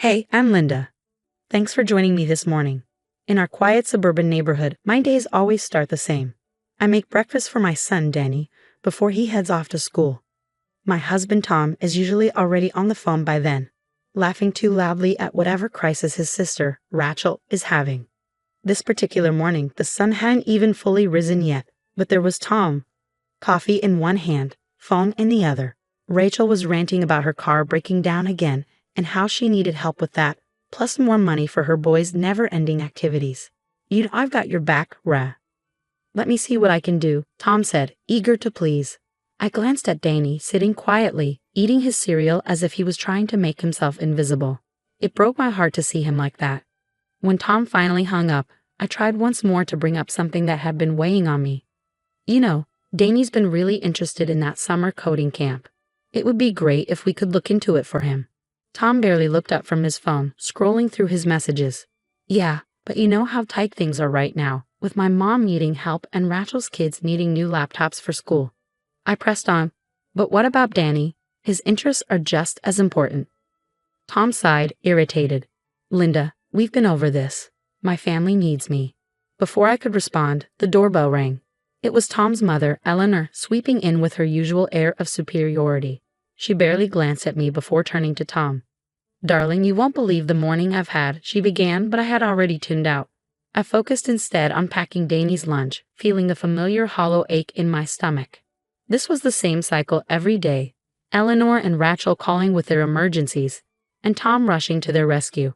Hey, I'm Linda. Thanks for joining me this morning. In our quiet suburban neighborhood, my days always start the same. I make breakfast for my son, Danny, before he heads off to school. My husband, Tom, is usually already on the phone by then, laughing too loudly at whatever crisis his sister, Rachel, is having. This particular morning, the sun hadn't even fully risen yet, but there was Tom, coffee in one hand, phone in the other. Rachel was ranting about her car breaking down again and how she needed help with that, plus more money for her boys' never-ending activities. I've got your back, Ra. Let me see what I can do, Tom said, eager to please. I glanced at Danny, sitting quietly, eating his cereal as if he was trying to make himself invisible. It broke my heart to see him like that. When Tom finally hung up, I tried once more to bring up something that had been weighing on me. Danny's been really interested in that summer coding camp. It would be great if we could look into it for him. Tom barely looked up from his phone, scrolling through his messages. Yeah, but you know how tight things are right now, with my mom needing help and Rachel's kids needing new laptops for school. I pressed on. But what about Danny? His interests are just as important. Tom sighed, irritated. Linda, we've been over this. My family needs me. Before I could respond, the doorbell rang. It was Tom's mother, Eleanor, sweeping in with her usual air of superiority. She barely glanced at me before turning to Tom. Darling, you won't believe the morning I've had, she began, but I had already tuned out. I focused instead on packing Danny's lunch, feeling the familiar hollow ache in my stomach. This was the same cycle every day, Eleanor and Rachel calling with their emergencies, and Tom rushing to their rescue.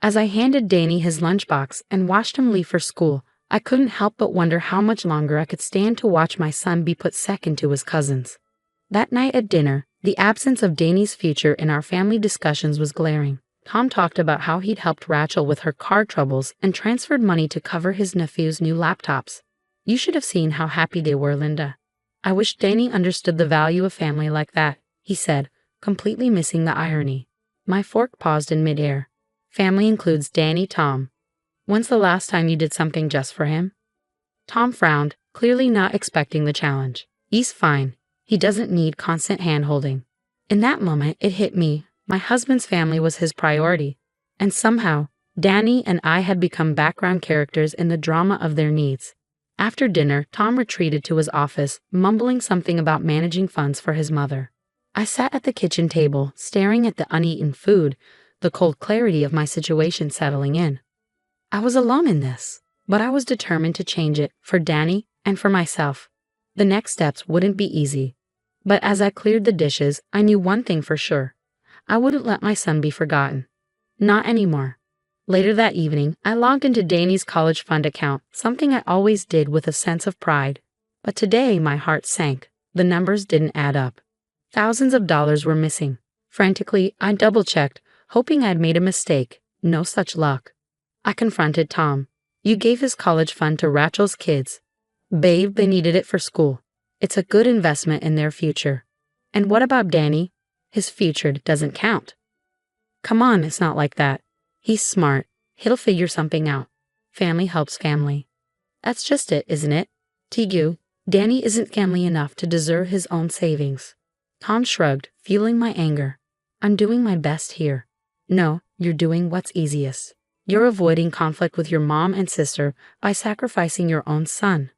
As I handed Danny his lunchbox and watched him leave for school, I couldn't help but wonder how much longer I could stand to watch my son be put second to his cousins. That night at dinner, the absence of Danny's future in our family discussions was glaring. Tom talked about how he'd helped Rachel with her car troubles and transferred money to cover his nephew's new laptops. You should have seen how happy they were, Linda. I wish Danny understood the value of family like that, he said, completely missing the irony. My fork paused in midair. Family includes Danny, Tom. When's the last time you did something just for him? Tom frowned, clearly not expecting the challenge. He's fine. He doesn't need constant hand-holding. In that moment, it hit me. My husband's family was his priority, and somehow, Danny and I had become background characters in the drama of their needs. After dinner, Tom retreated to his office, mumbling something about managing funds for his mother. I sat at the kitchen table, staring at the uneaten food, the cold clarity of my situation settling in. I was alone in this, but I was determined to change it, for Danny and for myself. The next steps wouldn't be easy. But as I cleared the dishes, I knew one thing for sure. I wouldn't let my son be forgotten. Not anymore. Later that evening, I logged into Danny's college fund account, something I always did with a sense of pride. But today my heart sank. The numbers didn't add up. Thousands of dollars were missing. Frantically, I double-checked, hoping I'd made a mistake. No such luck. I confronted Tom. You gave his college fund to Rachel's kids. Babe, they needed it for school. It's a good investment in their future. And what about Danny? His future doesn't count. Come on, it's not like that. He's smart. He'll figure something out. Family helps family. That's just it, isn't it? Tigu, Danny isn't family enough to deserve his own savings. Tom shrugged, feeling my anger. I'm doing my best here. No, you're doing what's easiest. You're avoiding conflict with your mom and sister by sacrificing your own son.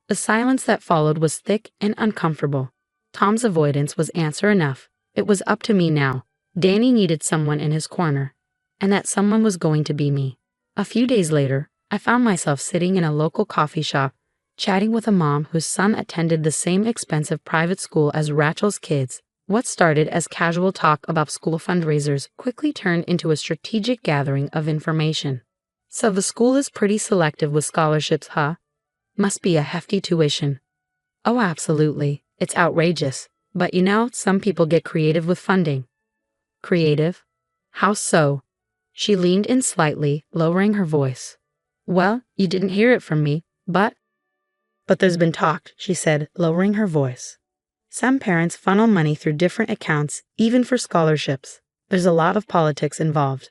The silence that followed was thick and uncomfortable. Tom's avoidance was answer enough. It was up to me now. Danny needed someone in his corner, and that someone was going to be me. A few days later, I found myself sitting in a local coffee shop, chatting with a mom whose son attended the same expensive private school as Rachel's kids. What started as casual talk about school fundraisers quickly turned into a strategic gathering of information. So the school is pretty selective with scholarships, huh? Must be a hefty tuition. Oh, absolutely. It's outrageous. But some people get creative with funding. Creative? How so? She leaned in slightly, lowering her voice. Well, you didn't hear it from me, but there's been talk, she said, lowering her voice. Some parents funnel money through different accounts, even for scholarships. There's a lot of politics involved.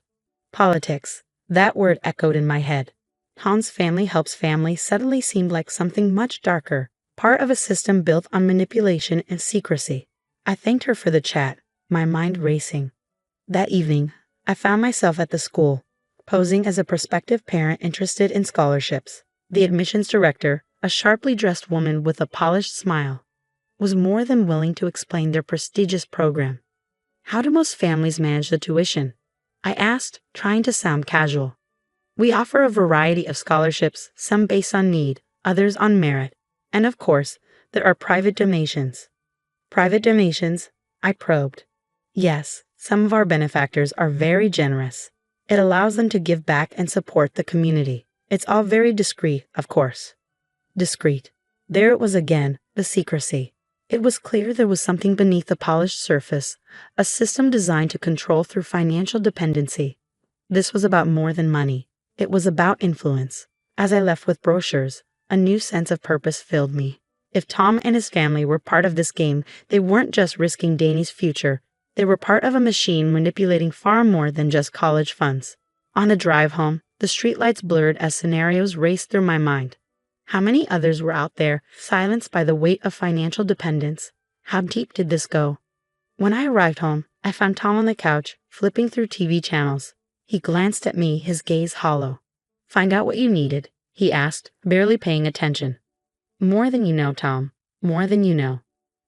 Politics. That word echoed in my head. Tom's family helps family suddenly seemed like something much darker, part of a system built on manipulation and secrecy. I thanked her for the chat, my mind racing. That evening, I found myself at the school, posing as a prospective parent interested in scholarships. The admissions director, a sharply dressed woman with a polished smile, was more than willing to explain their prestigious program. How do most families manage the tuition? I asked, trying to sound casual. We offer a variety of scholarships, some based on need, others on merit, and of course, there are private donations. Private donations? I probed. Yes, some of our benefactors are very generous. It allows them to give back and support the community. It's all very discreet, of course. Discreet. There it was again, the secrecy. It was clear there was something beneath the polished surface, a system designed to control through financial dependency. This was about more than money. It was about influence. As I left with brochures, a new sense of purpose filled me. If Tom and his family were part of this game, they weren't just risking Danny's future. They were part of a machine manipulating far more than just college funds. On the drive home, the streetlights blurred as scenarios raced through my mind. How many others were out there, silenced by the weight of financial dependence? How deep did this go? When I arrived home, I found Tom on the couch, flipping through TV channels. He glanced at me, his gaze hollow. "Find out what you needed?" he asked, barely paying attention. "More than you know, Tom. More than you know."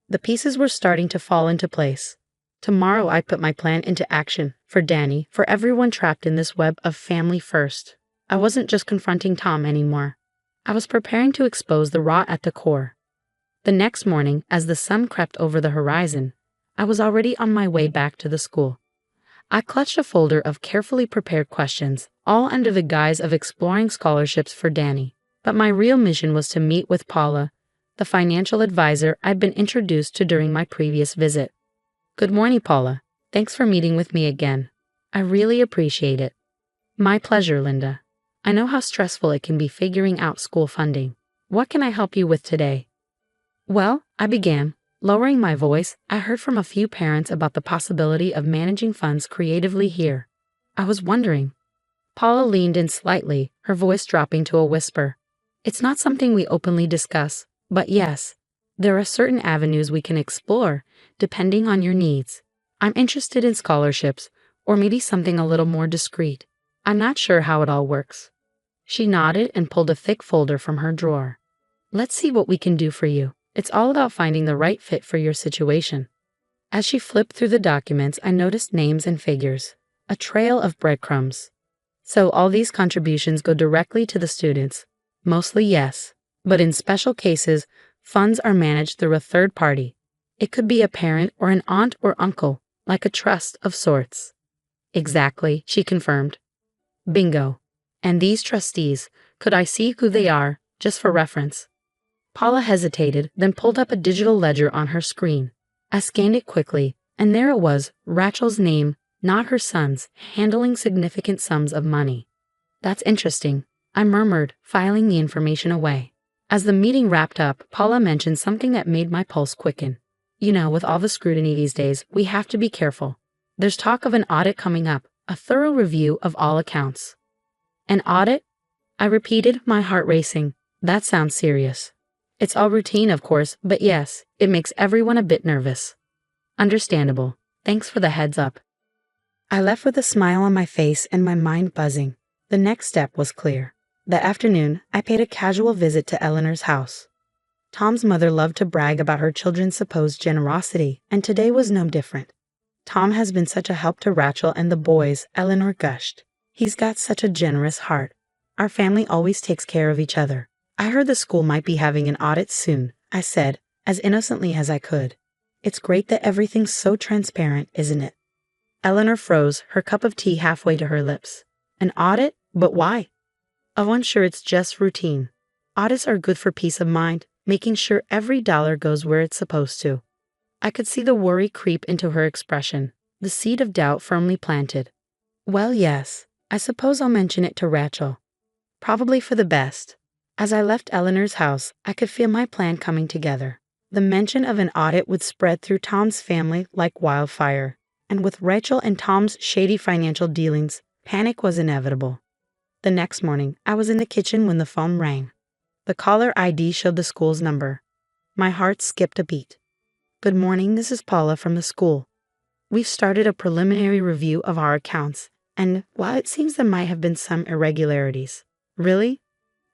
The pieces were starting to fall into place. Tomorrow I put my plan into action, for Danny, for everyone trapped in this web of family first. I wasn't just confronting Tom anymore. I was preparing to expose the rot at the core. The next morning, as the sun crept over the horizon, I was already on my way back to the school. I clutched a folder of carefully prepared questions, all under the guise of exploring scholarships for Danny. But my real mission was to meet with Paula, the financial advisor I'd been introduced to during my previous visit. "Good morning, Paula. Thanks for meeting with me again. I really appreciate it." "My pleasure, Linda. I know how stressful it can be figuring out school funding. What can I help you with today?" "Well," I began. Lowering my voice, I heard from a few parents about the possibility of managing funds creatively here. I was wondering. Paula leaned in slightly, her voice dropping to a whisper. "It's not something we openly discuss, but yes, there are certain avenues we can explore, depending on your needs. I'm interested in scholarships, or maybe something a little more discreet. I'm not sure how it all works." She nodded and pulled a thick folder from her drawer. "Let's see what we can do for you. It's all about finding the right fit for your situation." As she flipped through the documents, I noticed names and figures, a trail of breadcrumbs. So all these contributions go directly to the students. Mostly yes, but in special cases, funds are managed through a third party. It could be a parent or an aunt or uncle, like a trust of sorts. "Exactly," she confirmed. "Bingo. And these trustees, could I see who they are, just for reference?" Paula hesitated, then pulled up a digital ledger on her screen. I scanned it quickly, and there it was, Rachel's name, not her son's, handling significant sums of money. "That's interesting," I murmured, filing the information away. As the meeting wrapped up, Paula mentioned something that made my pulse quicken. "You know, with all the scrutiny these days, we have to be careful. There's talk of an audit coming up, a thorough review of all accounts." "An audit?" I repeated, my heart racing. That sounds serious. It's all routine, of course, but yes, it makes everyone a bit nervous. "Understandable. Thanks for the heads up." I left with a smile on my face and my mind buzzing. The next step was clear. That afternoon, I paid a casual visit to Eleanor's house. Tom's mother loved to brag about her children's supposed generosity, and today was no different. "Tom has been such a help to Rachel and the boys," Eleanor gushed. "He's got such a generous heart. Our family always takes care of each other." "I heard the school might be having an audit soon," I said, as innocently as I could. "It's great that everything's so transparent, isn't it?" Eleanor froze, her cup of tea halfway to her lips. "An audit? But why?" "Oh, I'm sure it's just routine. Audits are good for peace of mind, making sure every dollar goes where it's supposed to." I could see the worry creep into her expression, the seed of doubt firmly planted. "Well, yes, I suppose I'll mention it to Rachel. Probably for the best." As I left Eleanor's house, I could feel my plan coming together. The mention of an audit would spread through Tom's family like wildfire, and with Rachel and Tom's shady financial dealings, panic was inevitable. The next morning, I was in the kitchen when the phone rang. The caller ID showed the school's number. My heart skipped a beat. "Good morning, this is Paula from the school." We've started a preliminary review of our accounts, and while it seems there might have been some irregularities. Really?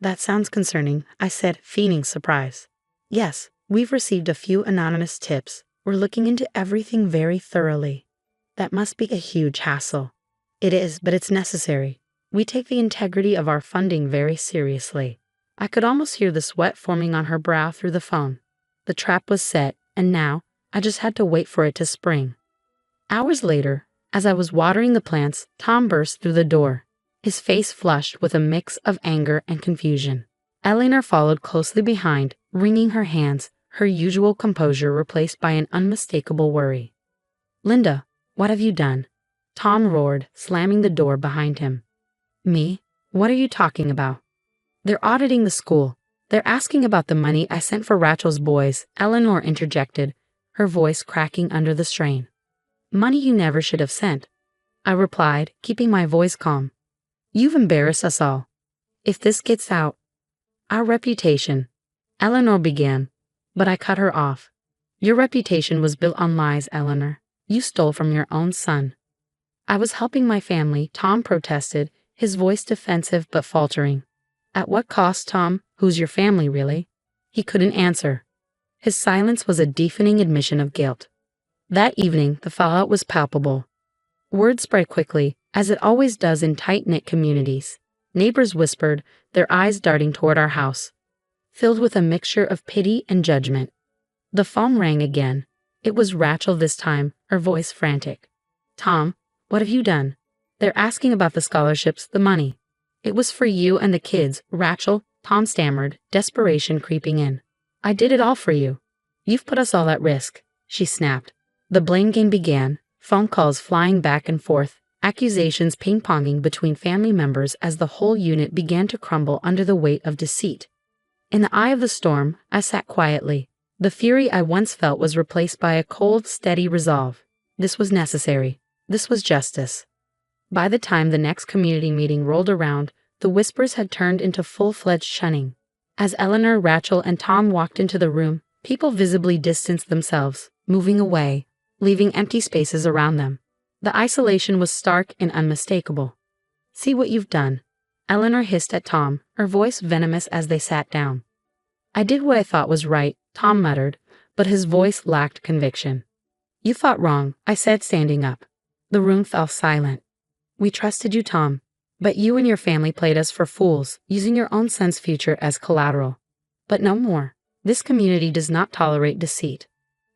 That sounds concerning, I said, feigning surprise. Yes, we've received a few anonymous tips. We're looking into everything very thoroughly. That must be a huge hassle. It is, but it's necessary. We take the integrity of our funding very seriously. I could almost hear the sweat forming on her brow through the phone. The trap was set, and now, I just had to wait for it to spring. Hours later, as I was watering the plants, Tom burst through the door, his face flushed with a mix of anger and confusion. Eleanor followed closely behind, wringing her hands, her usual composure replaced by an unmistakable worry. "Linda, what have you done?" Tom roared, slamming the door behind him. "Me? What are you talking about?" "They're auditing the school. They're asking about the money I sent for Rachel's boys," Eleanor interjected, her voice cracking under the strain. "Money you never should have sent," I replied, keeping my voice calm. "You've embarrassed us all. If this gets out, our reputation," Eleanor began, but I cut her off. "Your reputation was built on lies, Eleanor. You stole from your own son." "I was helping my family," Tom protested, his voice defensive but faltering. "At what cost, Tom? Who's your family, really?" He couldn't answer. His silence was a deafening admission of guilt. That evening, the fallout was palpable. Word spread quickly, as it always does in tight-knit communities. Neighbors whispered, their eyes darting toward our house, filled with a mixture of pity and judgment. The phone rang again. It was Rachel this time, her voice frantic. "Tom, what have you done? They're asking about the scholarships, the money." "It was for you and the kids, Rachel," Tom stammered, desperation creeping in. "I did it all for you." "You've put us all at risk," she snapped. The blame game began, phone calls flying back and forth, accusations ping-ponging between family members as the whole unit began to crumble under the weight of deceit. In the eye of the storm, I sat quietly. The fury I once felt was replaced by a cold, steady resolve. This was necessary. This was justice. By the time the next community meeting rolled around, the whispers had turned into full-fledged shunning. As Eleanor, Rachel, and Tom walked into the room, people visibly distanced themselves, moving away, leaving empty spaces around them. The isolation was stark and unmistakable. "See what you've done," Eleanor hissed at Tom, her voice venomous as they sat down. "I did what I thought was right," Tom muttered, but his voice lacked conviction. "You thought wrong," I said, standing up. The room fell silent. "We trusted you, Tom, but you and your family played us for fools, using your own son's future as collateral. But no more. This community does not tolerate deceit."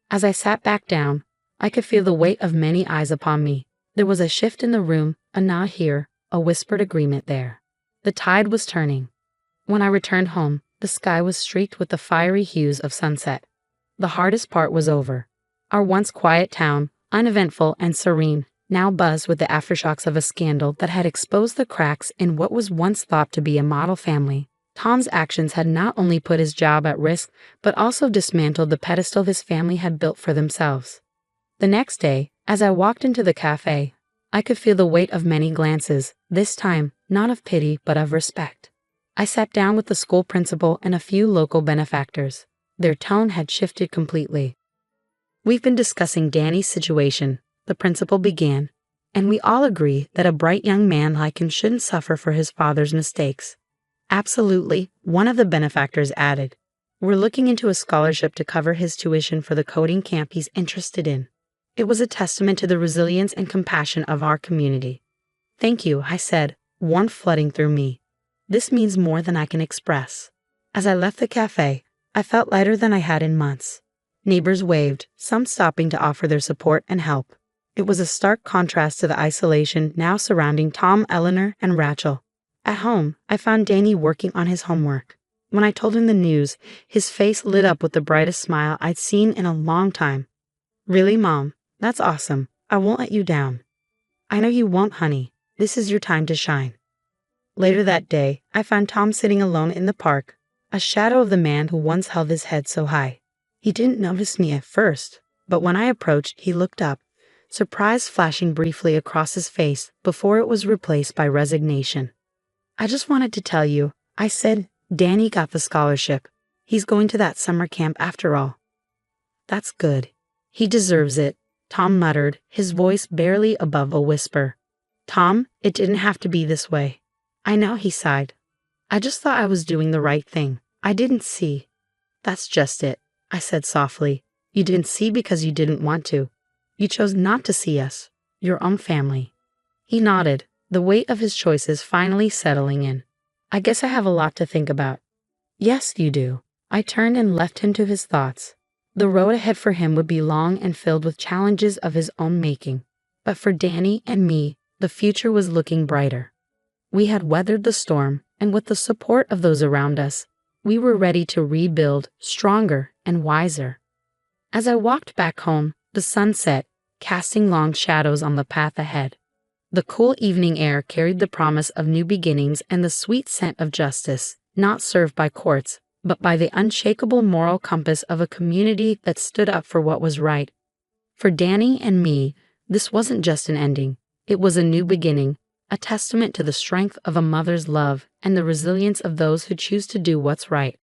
As I sat back down, I could feel the weight of many eyes upon me. There was a shift in the room, a nod here, a whispered agreement there. The tide was turning. When I returned home, the sky was streaked with the fiery hues of sunset. The hardest part was over. Our once quiet town, uneventful and serene, now buzzed with the aftershocks of a scandal that had exposed the cracks in what was once thought to be a model family. Tom's actions had not only put his job at risk, but also dismantled the pedestal his family had built for themselves. The next day, as I walked into the cafe, I could feel the weight of many glances, this time not of pity but of respect. I sat down with the school principal and a few local benefactors. Their tone had shifted completely. "We've been discussing Danny's situation," the principal began, "and we all agree that a bright young man like him shouldn't suffer for his father's mistakes." "Absolutely," one of the benefactors added. "We're looking into a scholarship to cover his tuition for the coding camp he's interested in." It was a testament to the resilience and compassion of our community. "Thank you," I said, warmth flooding through me. "This means more than I can express." As I left the cafe, I felt lighter than I had in months. Neighbors waved, some stopping to offer their support and help. It was a stark contrast to the isolation now surrounding Tom, Eleanor, and Rachel. At home, I found Danny working on his homework. When I told him the news, his face lit up with the brightest smile I'd seen in a long time. "Really, Mom? That's awesome. I won't let you down." "I know you won't, honey. This is your time to shine." Later that day, I found Tom sitting alone in the park, a shadow of the man who once held his head so high. He didn't notice me at first, but when I approached, he looked up, surprise flashing briefly across his face before it was replaced by resignation. "I just wanted to tell you," I said, "Danny got the scholarship. He's going to that summer camp after all." "That's good. He deserves it," Tom muttered, his voice barely above a whisper. Tom, it didn't have to be this way. I know, he sighed. I just thought I was doing the right thing. I didn't see. That's just it, I said softly. You didn't see because you didn't want to. You chose not to see us, your own family. He nodded, the weight of his choices finally settling in. I guess I have a lot to think about. Yes, you do. I turned and left him to his thoughts. The road ahead for him would be long and filled with challenges of his own making. But for Danny and me, the future was looking brighter. We had weathered the storm, and with the support of those around us, we were ready to rebuild, stronger and wiser. As I walked back home, the sun set, casting long shadows on the path ahead. The cool evening air carried the promise of new beginnings and the sweet scent of justice, not served by courts, but by the unshakable moral compass of a community that stood up for what was right. For Danny and me, this wasn't just an ending. It was a new beginning, a testament to the strength of a mother's love and the resilience of those who choose to do what's right.